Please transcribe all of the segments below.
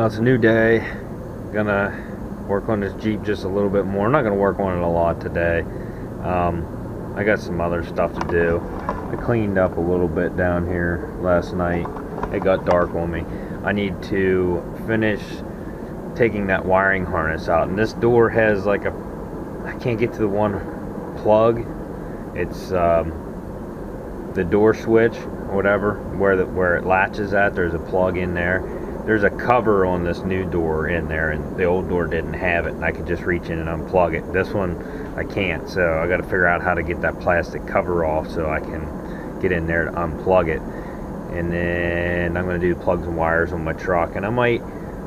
Now it's a new day. Gonna work on this Jeep just a little bit more. I'm not gonna work on it a lot today. I got some other stuff to do. I cleaned up a little bit down here last night. It got dark on me. I need to finish taking that wiring harness out, and this door has like I can't get to the one plug. It's the door switch or whatever, where it latches at. There's a plug in there. There's a cover on this new door in there, and the old door didn't have it, and I could just reach in and unplug it. This one I can't, so I got to figure out how to get that plastic cover off so I can get in there to unplug it. And then I'm going to do plugs and wires on my truck, and I might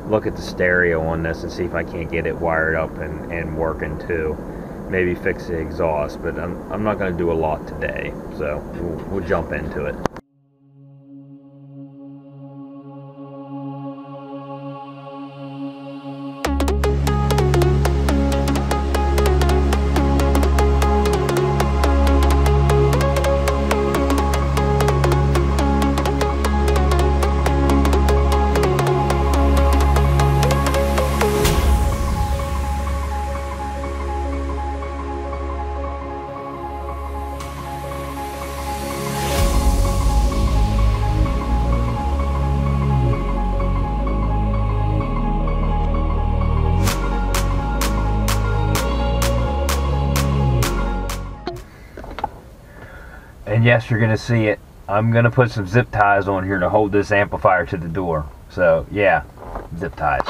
look at the stereo on this and see if I can't get it wired up and working too. Maybe fix the exhaust, but I'm not going to do a lot today, so we'll jump into it. And yes, you're going to see it. I'm going to put some zip ties on here to hold this amplifier to the door. So, yeah, zip ties.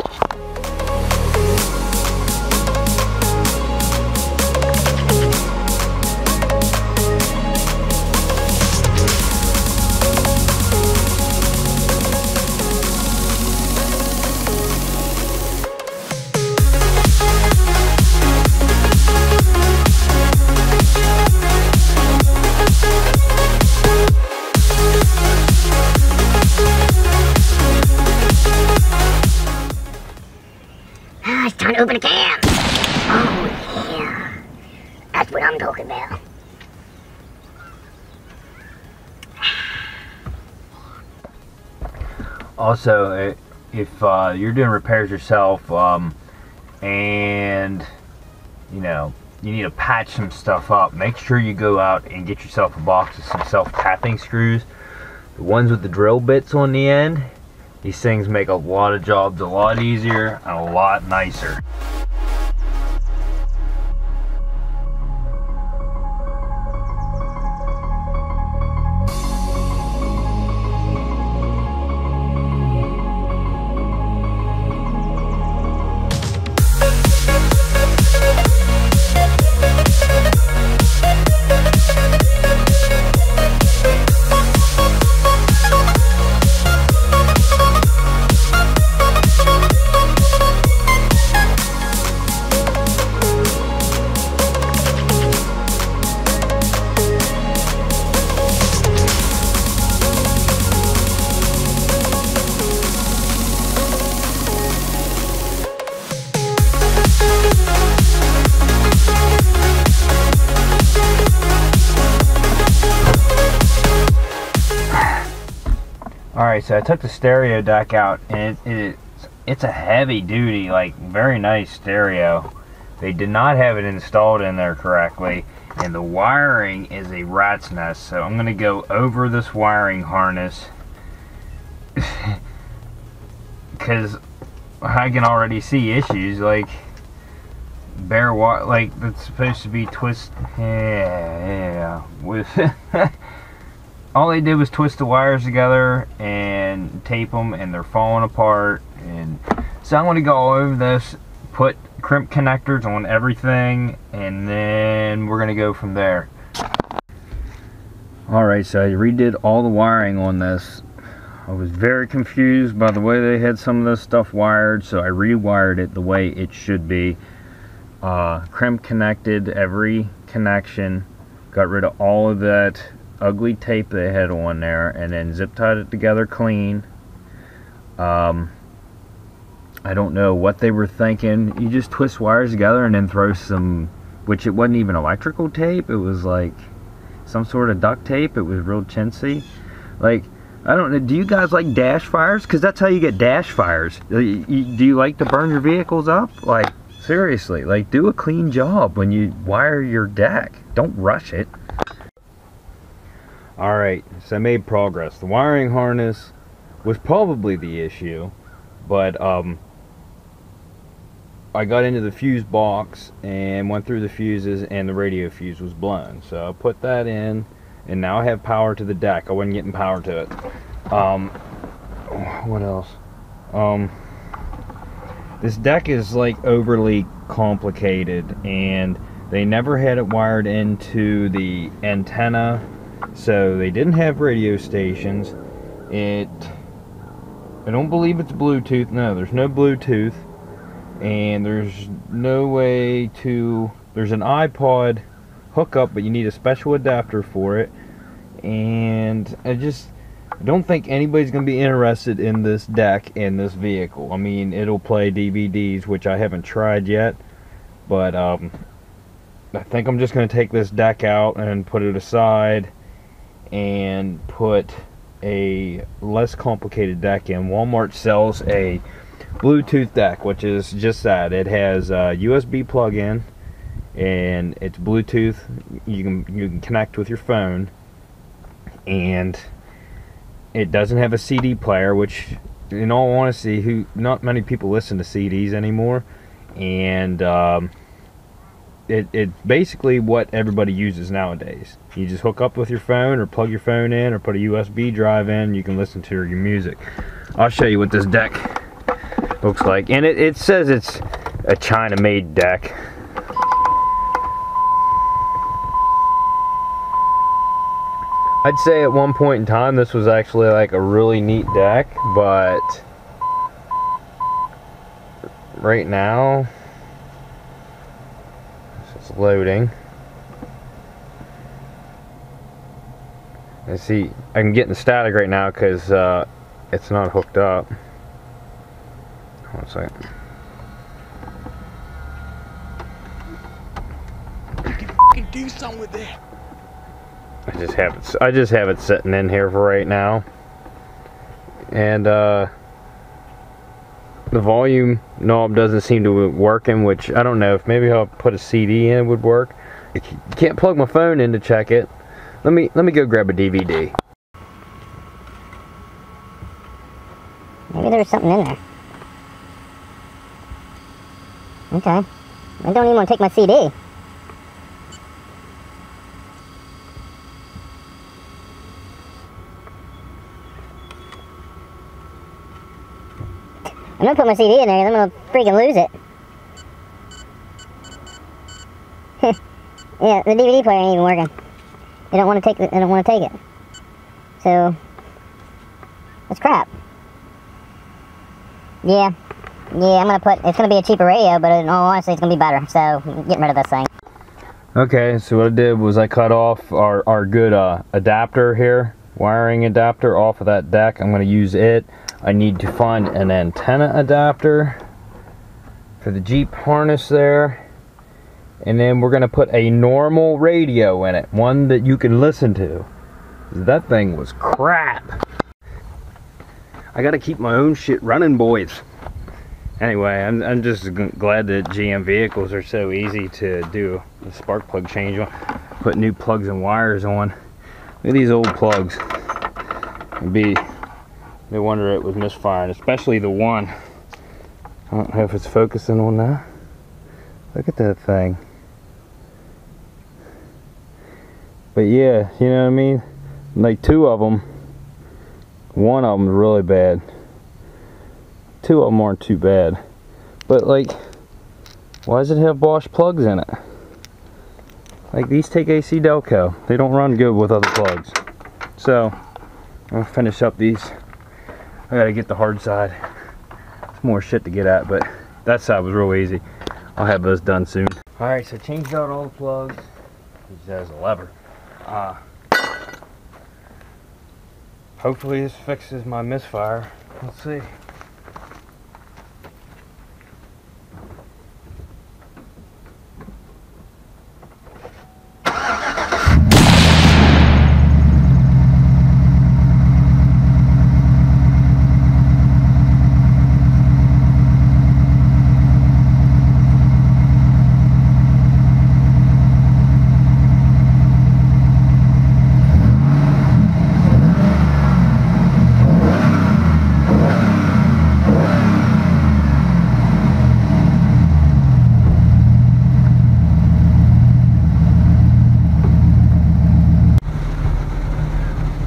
It's time to open a cam. Oh yeah, that's what I'm talking about. Also, if you're doing repairs yourself, and you know you need to patch some stuff up, make sure you go out and get yourself a box of some self-tapping screws. The ones with the drill bits on the end. These things make a lot of jobs a lot easier and a lot nicer. Alright, so I took the stereo deck out, and it's a heavy duty, like very nice stereo. They did not have it installed in there correctly, and the wiring is a rat's nest. So I'm going to go over this wiring harness because I can already see issues, like bare wire, like that's supposed to be twist. Yeah, with all they did was twist the wires together and tape them, and they're falling apart. And so I'm going to go over this, put crimp connectors on everything, and then we're going to go from there. Alright, so I redid all the wiring on this. I was very confused by the way they had some of this stuff wired, so I rewired it the way it should be. Crimp connected every connection, got rid of all of that ugly tape they had on there, and then zip tied it together clean. I don't know what they were thinking. You just twist wires together and then throw some, which it wasn't even electrical tape, it was like some sort of duct tape. It was real chintzy. Like, I don't know, do you guys like dash fires? Because that's how you get dash fires. Do you like to burn your vehicles up? Like, seriously, like, do a clean job when you wire your deck. Don't rush it. Alright, so I made progress. The wiring harness was probably the issue, but I got into the fuse box and went through the fuses, and the radio fuse was blown. So I put that in, and now I have power to the deck. I wasn't getting power to it. What else? This deck is like overly complicated, and they never had it wired into the antenna, so they didn't have radio stations. I don't believe it's Bluetooth. No, there's no Bluetooth, and there's no way to, there's an iPod hookup, but you need a special adapter for it. And I don't think anybody's going to be interested in this deck and this vehicle. I mean, it'll play DVDs, which I haven't tried yet, but I think I'm just going to take this deck out and put it aside and put a less complicated deck in. Walmart sells a Bluetooth deck, which is just that. It has a USB plug-in, and it's Bluetooth. You can connect with your phone, and it doesn't have a CD player, which, in all honesty, not many people listen to CDs anymore, and it's basically what everybody uses nowadays. You just hook up with your phone, or plug your phone in, or put a USB drive in, you can listen to your music. I'll show you what this deck looks like, and it says it's a China-made deck. I'd say at one point in time this was actually like a really neat deck, but right now it's loading. I see I'm getting static right now because it's not hooked up. One second. You can fucking do something with that. I just have it sitting in here for right now, and the volume knob doesn't seem to be working, which I don't know if maybe I'll put a CD in it would work. I can't plug my phone in to check it. Let me go grab a DVD. Maybe there's something in there. Okay. I don't even want to take my CD. I'm gonna put my CD in there and I'm gonna freaking lose it. Yeah, the DVD player ain't even working. They don't want to take it. They don't want to take it. So that's crap. Yeah, I'm gonna put. It's gonna be a cheaper radio, but in all honesty, it's gonna be better. So I'm getting rid of this thing. Okay, so what I did was I cut off our good adapter here, wiring adapter off of that deck. I'm gonna use it. I need to find an antenna adapter for the Jeep harness there, and then we're gonna put a normal radio in it, one that you can listen to. That thing was crap. I gotta keep my own shit running, boys. Anyway, I'm just glad that GM vehicles are so easy to do a spark plug change on, put new plugs and wires on. Look at these old plugs. No wonder it was misfiring, especially the one. I don't know if it's focusing on that. Look at that thing. But yeah, you know what I mean? Like two of them. One of them is really bad. Two of them aren't too bad. But like, why does it have Bosch plugs in it? Like, these take AC Delco. They don't run good with other plugs. So, I'm gonna finish up these. I gotta get the hard side. It's more shit to get at, but that side was real easy. I'll have those done soon. Alright, so changed out all the plugs. Use that as a lever. Hopefully this fixes my misfire. Let's see.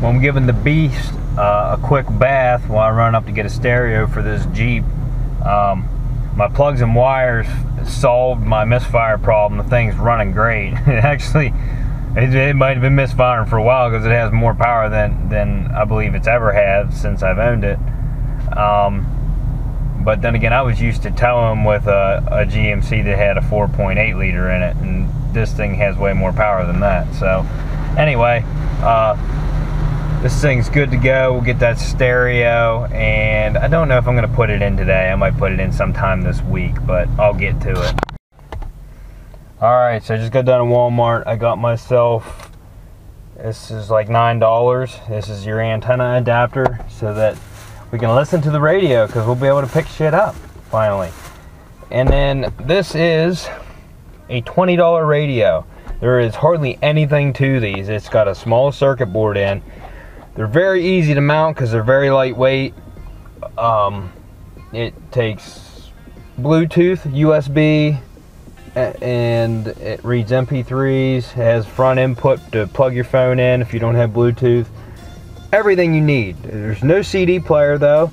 Well, I'm giving the beast a quick bath while I run up to get a stereo for this Jeep. My plugs and wires solved my misfire problem. The thing's running great. It might have been misfiring for a while because it has more power than I believe it's ever had since I've owned it. But then again, I was used to towing with a GMC that had a 4.8 liter in it, and this thing has way more power than that. So anyway, this thing's good to go. We'll get that stereo, and I don't know if I'm going to put it in today. I might put it in sometime this week, but I'll get to it. Alright, so I just got done at Walmart. I got myself, this is like $9. This is your antenna adapter so that we can listen to the radio, because we'll be able to pick shit up finally. And then this is a $20 radio. There is hardly anything to these. It's got a small circuit board in. They're very easy to mount because they're very lightweight. It takes Bluetooth, USB, and it reads MP3s. It has front input to plug your phone in if you don't have Bluetooth. Everything you need. There's no CD player though.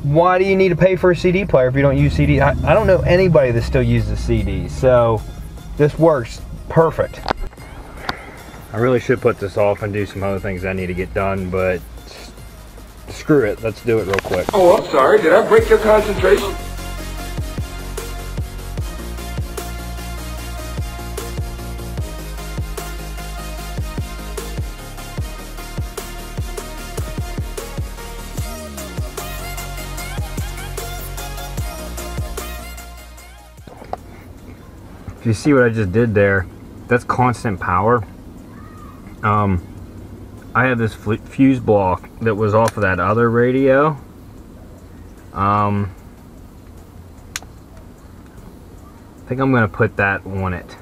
Why do you need to pay for a CD player if you don't use CD? I don't know anybody that still uses CDs, so this works perfect. I really should put this off and do some other things I need to get done, but screw it. Let's do it real quick. Oh, I'm sorry. Did I break your concentration? If you see what I just did there, that's constant power. I have this fuse block that was off of that other radio. I think I'm gonna put that on it.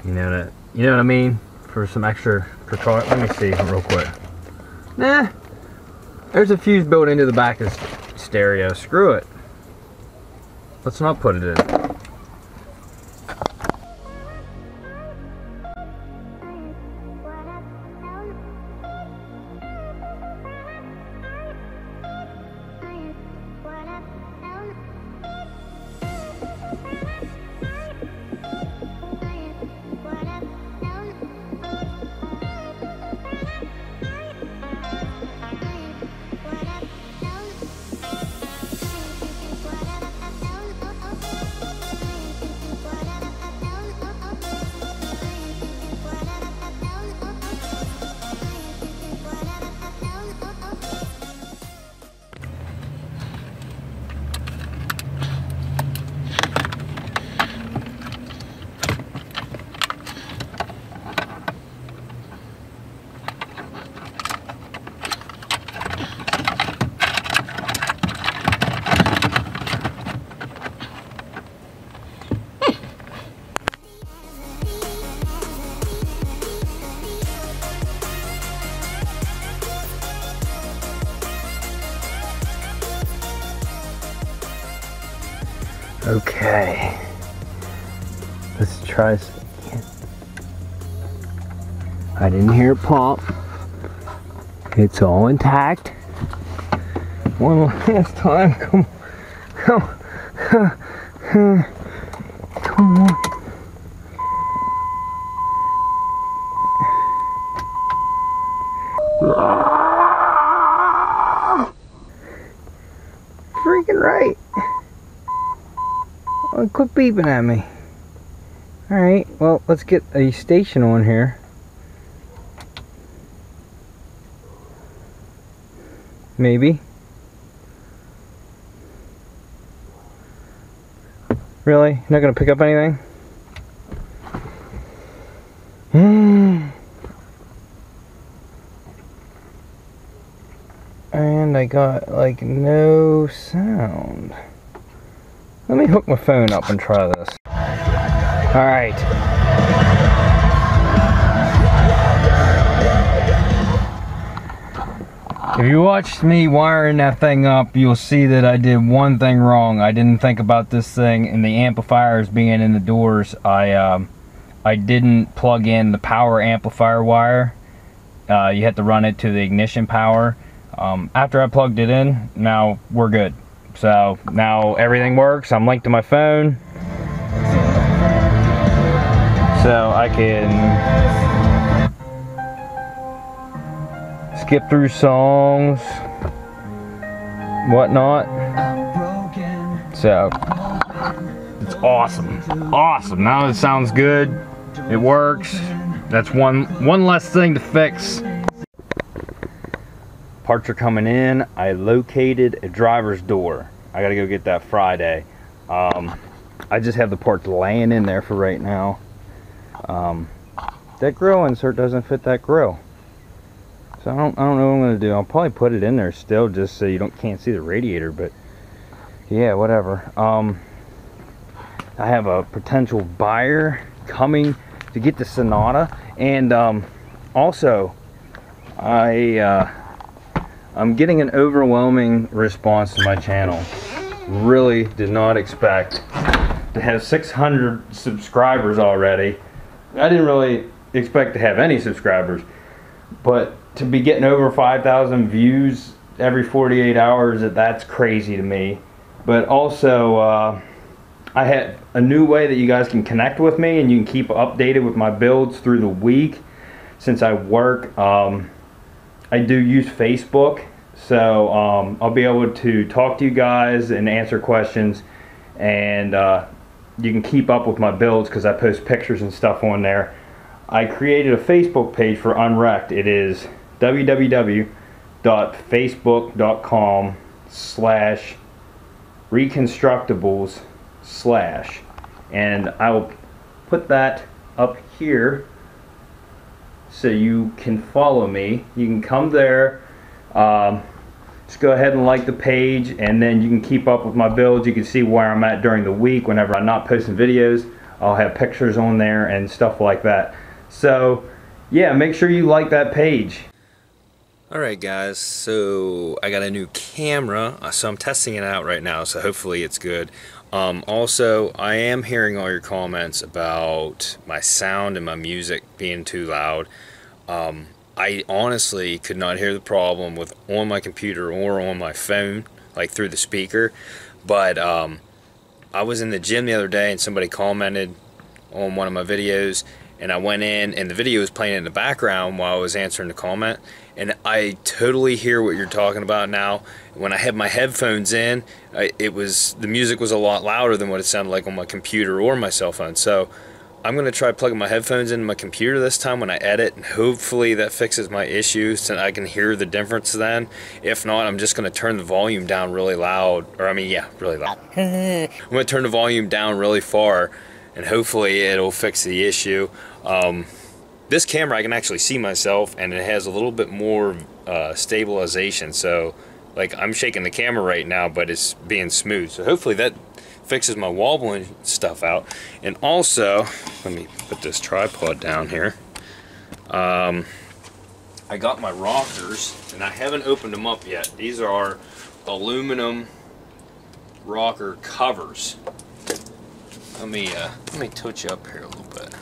You know what I mean? For some extra precaution. Let me see real quick. Nah, there's a fuse built into the back of the stereo. Screw it. Let's not put it in. Okay, let's try this again. I didn't hear it pop. It's all intact. One last time. Come on. Come on. Freaking right. Oh, quit beeping at me. Alright, well, let's get a station on here. Maybe. Really? Not gonna pick up anything? And I got like no sound. Let me hook my phone up and try this. Alright. If you watched me wiring that thing up, you'll see that I did one thing wrong. I didn't think about this thing and the amplifiers being in the doors. I I didn't plug in the power amplifier wire. You had to run it to the ignition power. After I plugged it in, now we're good. So now everything works. I'm linked to my phone, so I can skip through songs, whatnot. So it's awesome. Awesome. Now it sounds good. It works. That's one less thing to fix. Parts are coming in. I located a driver's door. I gotta go get that Friday. I just have the parts laying in there for right now. That grill insert doesn't fit that grill, so I don't know what I'm gonna do. I'll probably put it in there still, just so you can't see the radiator. But yeah, whatever. I have a potential buyer coming to get the Sonata, and also I'm getting an overwhelming response to my channel. Really did not expect to have 600 subscribers already. I didn't really expect to have any subscribers, but to be getting over 5,000 views every 48 hours, that's crazy to me. But also I had a new way that you guys can connect with me, and you can keep updated with my builds through the week. Since I work, I do use Facebook, so I'll be able to talk to you guys and answer questions, and you can keep up with my builds because I post pictures and stuff on there. I created a Facebook page for Unwrecked. It is www.facebook.com/reconstructables/ and I will put that up here so you can follow me. You can come there, just go ahead and like the page, and then you can keep up with my builds. You can see where I'm at during the week. Whenever I'm not posting videos, I'll have pictures on there and stuff like that. So yeah, make sure you like that page. Alright guys, so I got a new camera, so I'm testing it out right now, so hopefully it's good. Also, I am hearing all your comments about my sound and my music being too loud. I honestly could not hear the problem with on my computer or on my phone, like through the speaker. But I was in the gym the other day and somebody commented on one of my videos, and I went in and the video was playing in the background while I was answering the comment, and I totally hear what you're talking about now. When I had my headphones in, the music was a lot louder than what it sounded like on my computer or my cell phone. So I'm going to try plugging my headphones into my computer this time when I edit, and hopefully that fixes my issues so I can hear the difference then. If not, I'm just going to turn the volume down really loud, really loud. I'm going to turn the volume down really far, and hopefully it'll fix the issue. This camera, I can actually see myself, and it has a little bit more stabilization, so like I'm shaking the camera right now, but it's being smooth, so hopefully that fixes my wobbling stuff out. And also, let me put this tripod down here. I got my rockers, and I haven't opened them up yet. These are aluminum rocker covers. Let me touch you up here a little bit.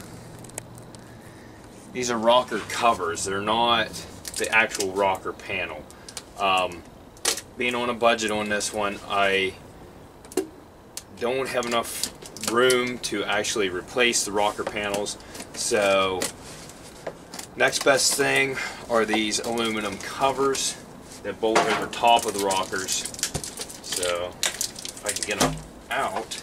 These are rocker covers. They're not the actual rocker panel. Being on a budget on this one, I don't have enough room to actually replace the rocker panels. So next best thing are these aluminum covers that bolt over top of the rockers. So if I can get them out,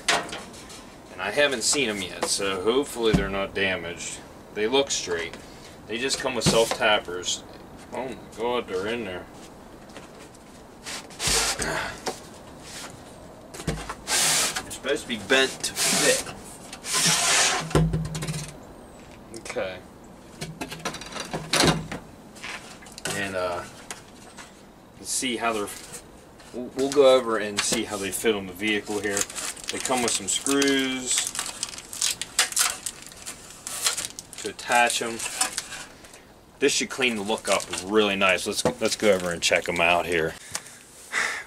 and I haven't seen them yet, so hopefully they're not damaged. They look straight. They just come with self-tappers. Oh my god, they're in there. They're supposed to be bent to fit. Okay. And let's see how they're. We'll go over and see how they fit on the vehicle here. They come with some screws to attach them. This should clean the look up really nice. Let's go over and check them out here.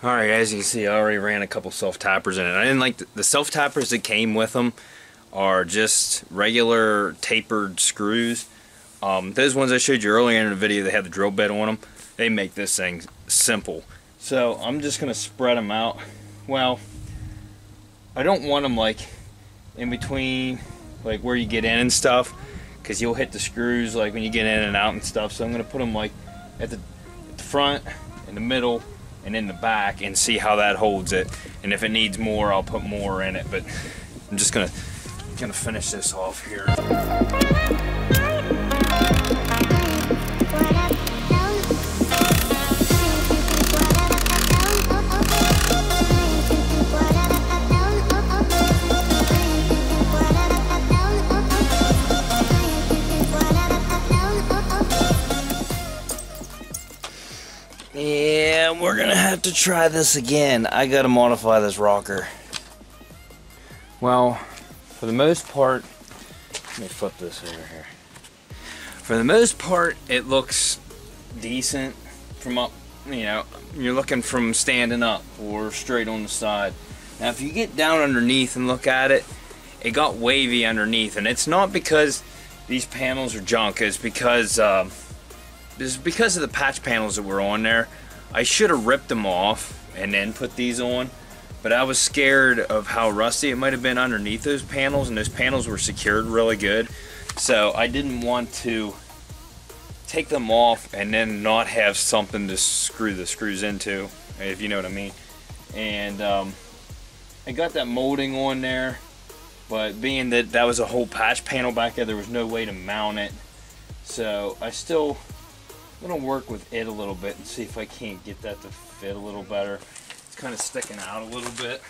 Alright, as you can see, I already ran a couple self-tappers in it. I didn't like the self-tappers that came with them. are just regular tapered screws. Those ones I showed you earlier in the video, they have the drill bit on them. They make this thing simple. So I'm just going to spread them out. Well, I don't want them like in between, like where you get in and stuff, because you'll hit the screws like when you get in and out and stuff. So I'm going to put them like at the front, in the middle, and in the back, and see how that holds it. And if it needs more, I'll put more in it. But I'm just gonna finish this off here. Yeah, we're gonna have to try this again. I gotta modify this rocker. Well, for the most part, let me flip this over here. For the most part, it looks decent from up, you know, you're looking from standing up or straight on the side. Now, if you get down underneath and look at it, it got wavy underneath, and it's not because these panels are junk. It's because of the patch panels that were on there. I should have ripped them off and then put these on, but I was scared of how rusty it might have been underneath those panels, and those panels were secured really good. So I didn't want to take them off and then not have something to screw the screws into, if you know what I mean. And I got that molding on there, but being that that was a whole patch panel back there was no way to mount it. So I'm gonna work with it a little bit and see if I can't get that to fit a little better. It's kind of sticking out a little bit.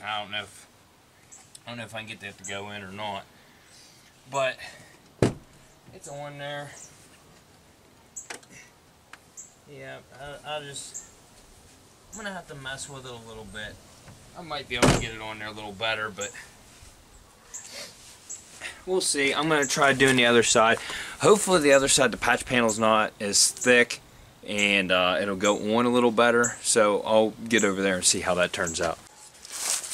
I don't know if I can get that to go in or not, but it's on there. Yeah, I'm gonna have to mess with it a little bit. I might be able to get it on there a little better, but we'll see. I'm gonna try doing the other side. Hopefully the other side, the patch panel's not as thick, and it'll go on a little better. So I'll get over there and see how that turns out.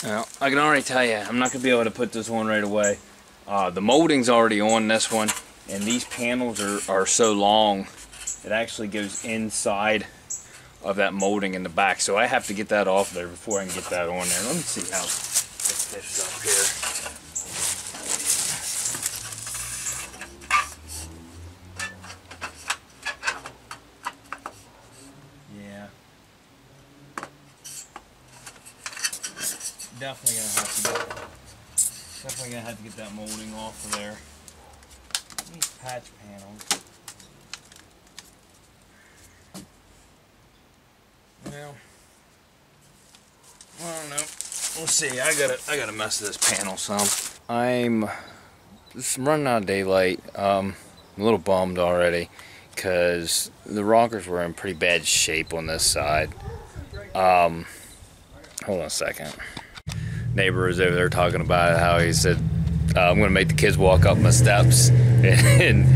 Now, I can already tell you, I'm not gonna be able to put this on right away. The molding's already on this one, and these panels are so long, it actually goes inside of that molding in the back. So I have to get that off there before I can get that on there. Let me see how it fits up here. Definitely gonna have to get that molding off of there. These patch panels. Well, I don't know. We'll see. I gotta mess with this panel some. I'm just running out of daylight. I'm a little bummed already because the rockers were in pretty bad shape on this side. Hold on a second. Neighbor was over there talking about how he said, I'm going to make the kids walk up my steps and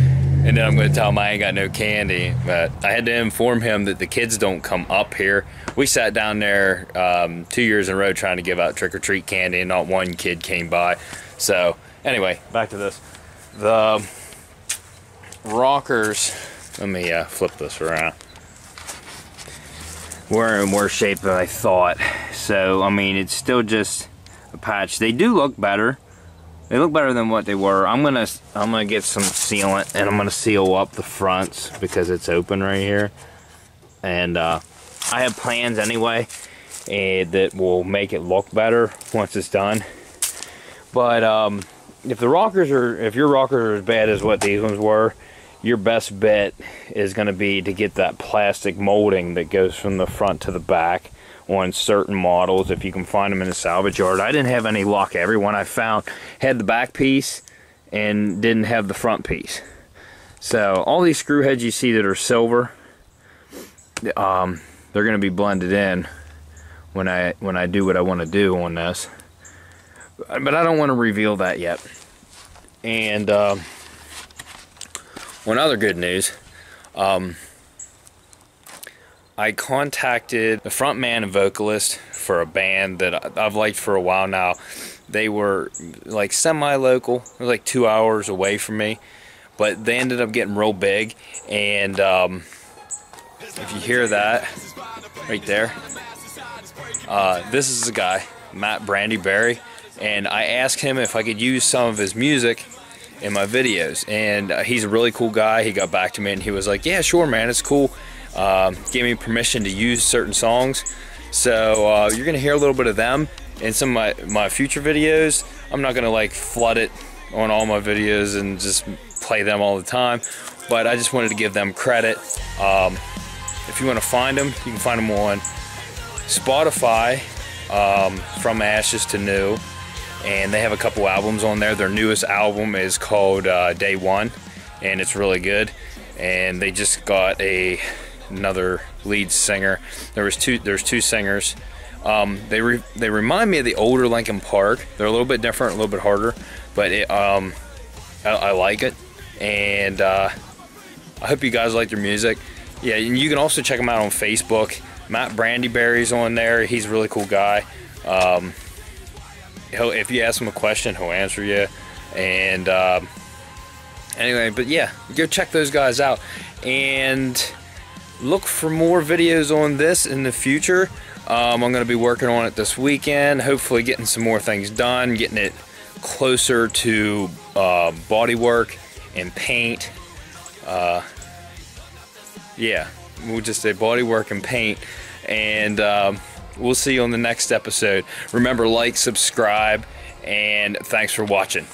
then I'm going to tell them I ain't got no candy. But I had to inform him that the kids don't come up here. We sat down there 2 years in a row trying to give out trick-or-treat candy, and not one kid came by. So anyway, back to this. The rockers, let me flip this around. We're in worse shape than I thought. So, I mean, it's still just a patch. They do look better. They look better than what they were. I'm gonna get some sealant, and I'm gonna seal up the fronts because it's open right here. And I have plans anyway that will make it look better once it's done. But if your rockers are as bad as what these ones were, your best bet is going to be to get that plastic molding that goes from the front to the back on certain models, if you can find them in the salvage yard. I didn't have any luck. Everyone I found had the back piece and didn't have the front piece. So all these screw heads you see that are silver, they're going to be blended in when I do what I want to do on this. But I don't want to reveal that yet. And one other good news, I contacted the front man and vocalist for a band that I've liked for a while now. They were like semi-local, they were like 2 hours away from me, but they ended up getting real big. And if you hear that right there, this is the guy, Matt Brandyberry, and I asked him if I could use some of his music in my videos, and he's a really cool guy. He got back to me and he was like, yeah, sure man, it's cool. Gave me permission to use certain songs, so you're gonna hear a little bit of them in some of my future videos. I'm not gonna like flood it on all my videos and just play them all the time, but I just wanted to give them credit. If you want to find them, you can find them on Spotify, From Ashes to New, and they have a couple albums on there. Their newest album is called Day One, and it's really good. And they just got another lead singer. There's two singers. They remind me of the older Linkin Park. They're a little bit different, a little bit harder, but I like it, and I hope you guys like their music. Yeah, and you can also check them out on Facebook. Matt Brandyberry's on there. He's a really cool guy. If you ask him a question, he'll answer you. And anyway, but yeah, go check those guys out and look for more videos on this in the future. I'm going to be working on it this weekend, hopefully getting some more things done, getting it closer to bodywork and paint. Yeah, we'll just say bodywork and paint, and we'll see you on the next episode. Remember, like, subscribe, and thanks for watching.